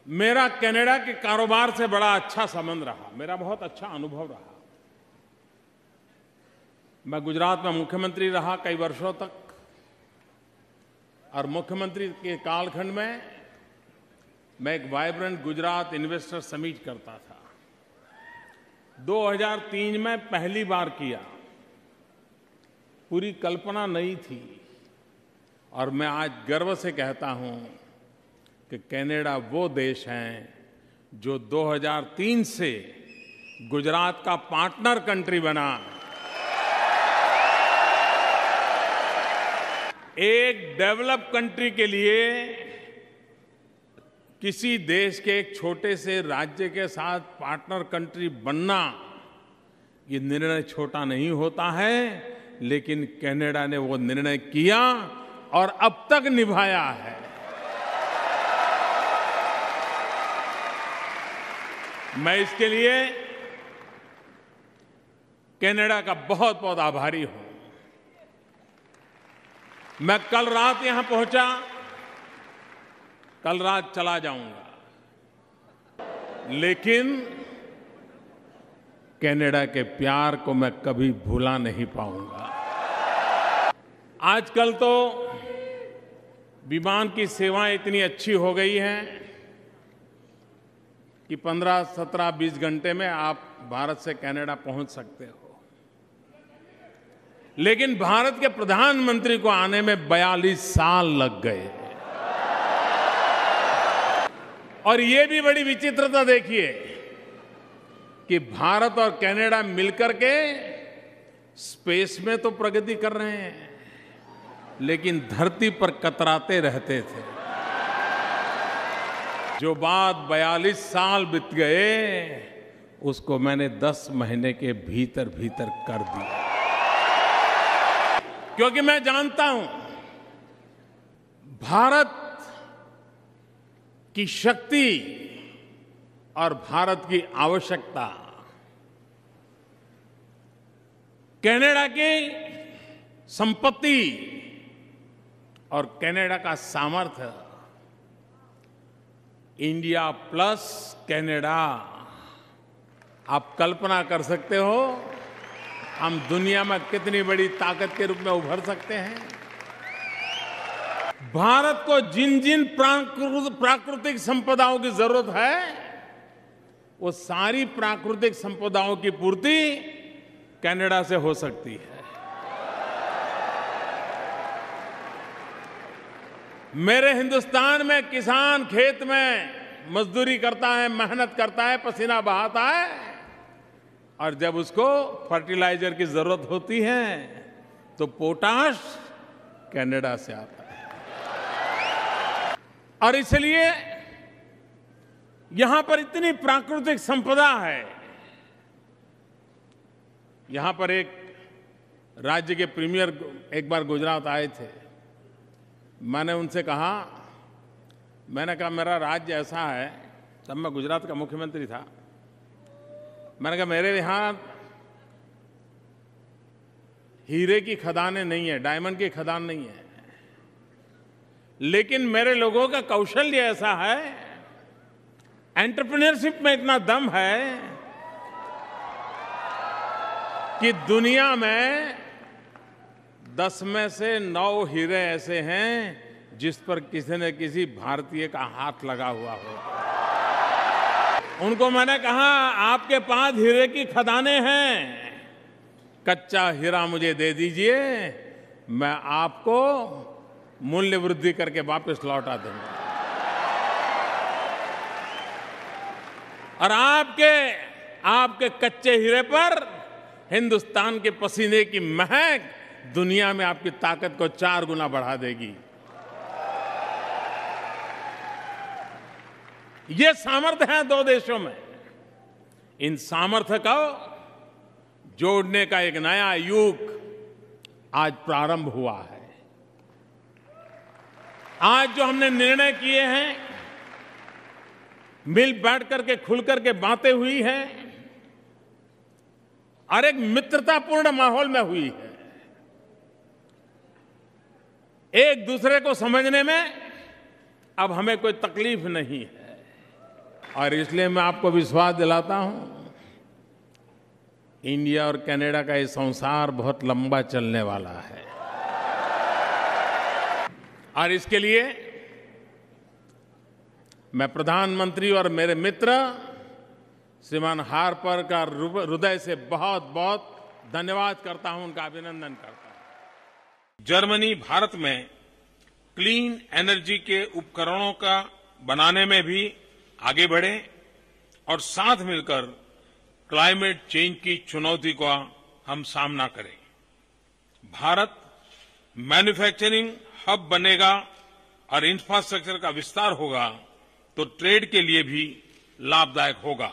मेरा कनाडा के कारोबार से बड़ा अच्छा संबंध रहा, मेरा बहुत अच्छा अनुभव रहा। मैं गुजरात में मुख्यमंत्री रहा कई वर्षों तक, और मुख्यमंत्री के कालखंड में मैं एक वाइब्रेंट गुजरात इन्वेस्टर समिट करता था। 2003 में पहली बार किया, पूरी कल्पना नहीं थी, और मैं आज गर्व से कहता हूं कि कनाडा वो देश है जो 2003 से गुजरात का पार्टनर कंट्री बना। एक डेवलप कंट्री के लिए किसी देश के एक छोटे से राज्य के साथ पार्टनर कंट्री बनना, ये निर्णय छोटा नहीं होता है, लेकिन कनाडा ने वो निर्णय किया और अब तक निभाया है। मैं इसके लिए कनाडा का बहुत बहुत आभारी हूं। मैं कल रात यहां पहुंचा, कल रात चला जाऊंगा, लेकिन कनाडा के प्यार को मैं कभी भुला नहीं पाऊंगा। आजकल तो विमान की सेवाएं इतनी अच्छी हो गई हैं कि 15, 17, 20 घंटे में आप भारत से कनाडा पहुंच सकते हो। लेकिन भारत के प्रधानमंत्री को आने में 42 साल लग गए। और ये भी बड़ी विचित्रता देखिए कि भारत और कनाडा मिलकर के स्पेस में तो प्रगति कर रहे हैं, लेकिन धरती पर कतराते रहते थे। जो बात 42 साल बीत गए, उसको मैंने 10 महीने के भीतर भीतर कर दिया, क्योंकि मैं जानता हूं भारत की शक्ति और भारत की आवश्यकता, कनाडा की संपत्ति और कनाडा का सामर्थ्य, इंडिया प्लस कनाडा। आप कल्पना कर सकते हो हम दुनिया में कितनी बड़ी ताकत के रूप में उभर सकते हैं। भारत को जिन जिन प्राकृतिक संपदाओं की जरूरत है, वो सारी प्राकृतिक संपदाओं की पूर्ति कनाडा से हो सकती है। मेरे हिंदुस्तान में किसान खेत में मजदूरी करता है, मेहनत करता है, पसीना बहाता है, और जब उसको फर्टिलाइजर की जरूरत होती है तो पोटाश कनाडा से आता है। और इसलिए यहां पर इतनी प्राकृतिक संपदा है। यहां पर एक राज्य के प्रीमियर एक बार गुजरात आए थे। मैंने उनसे कहा, मेरा राज्य ऐसा है, तब मैं गुजरात का मुख्यमंत्री था, मैंने कहा मेरे यहां हीरे की खदानें नहीं है, डायमंड की खदान नहीं है, लेकिन मेरे लोगों का कौशल्य ऐसा है, एंटरप्रेन्योरशिप में इतना दम है कि दुनिया में 10 में से 9 हीरे ऐसे हैं जिस पर किसी न किसी भारतीय का हाथ लगा हुआ हो। उनको मैंने कहा, आपके पास हीरे की खदानें हैं, कच्चा हीरा मुझे दे दीजिए, मैं आपको मूल्य वृद्धि करके वापस लौटा दूंगा। और आपके कच्चे हीरे पर हिंदुस्तान के पसीने की महक दुनिया में आपकी ताकत को 4 गुना बढ़ा देगी। ये सामर्थ्य है 2 देशों में। इन सामर्थ्य को जोड़ने का एक नया युग आज प्रारंभ हुआ है। आज जो हमने निर्णय किए हैं, मिल बैठ करके खुल करके बातें हुई हैं और एक मित्रतापूर्ण माहौल में हुई है। एक दूसरे को समझने में अब हमें कोई तकलीफ नहीं है। और इसलिए मैं आपको विश्वास दिलाता हूं, इंडिया और कनाडा का ये संसार बहुत लंबा चलने वाला है। और इसके लिए मैं प्रधानमंत्री और मेरे मित्र श्रीमान हार्पर का हृदय से बहुत बहुत धन्यवाद करता हूं, उनका अभिनंदन करता हूं। जर्मनी भारत में क्लीन एनर्जी के उपकरणों का बनाने में भी आगे बढ़े और साथ मिलकर क्लाइमेट चेंज की चुनौती का हम सामना करें। भारत मैन्युफैक्चरिंग हब बनेगा और इंफ्रास्ट्रक्चर का विस्तार होगा तो ट्रेड के लिए भी लाभदायक होगा।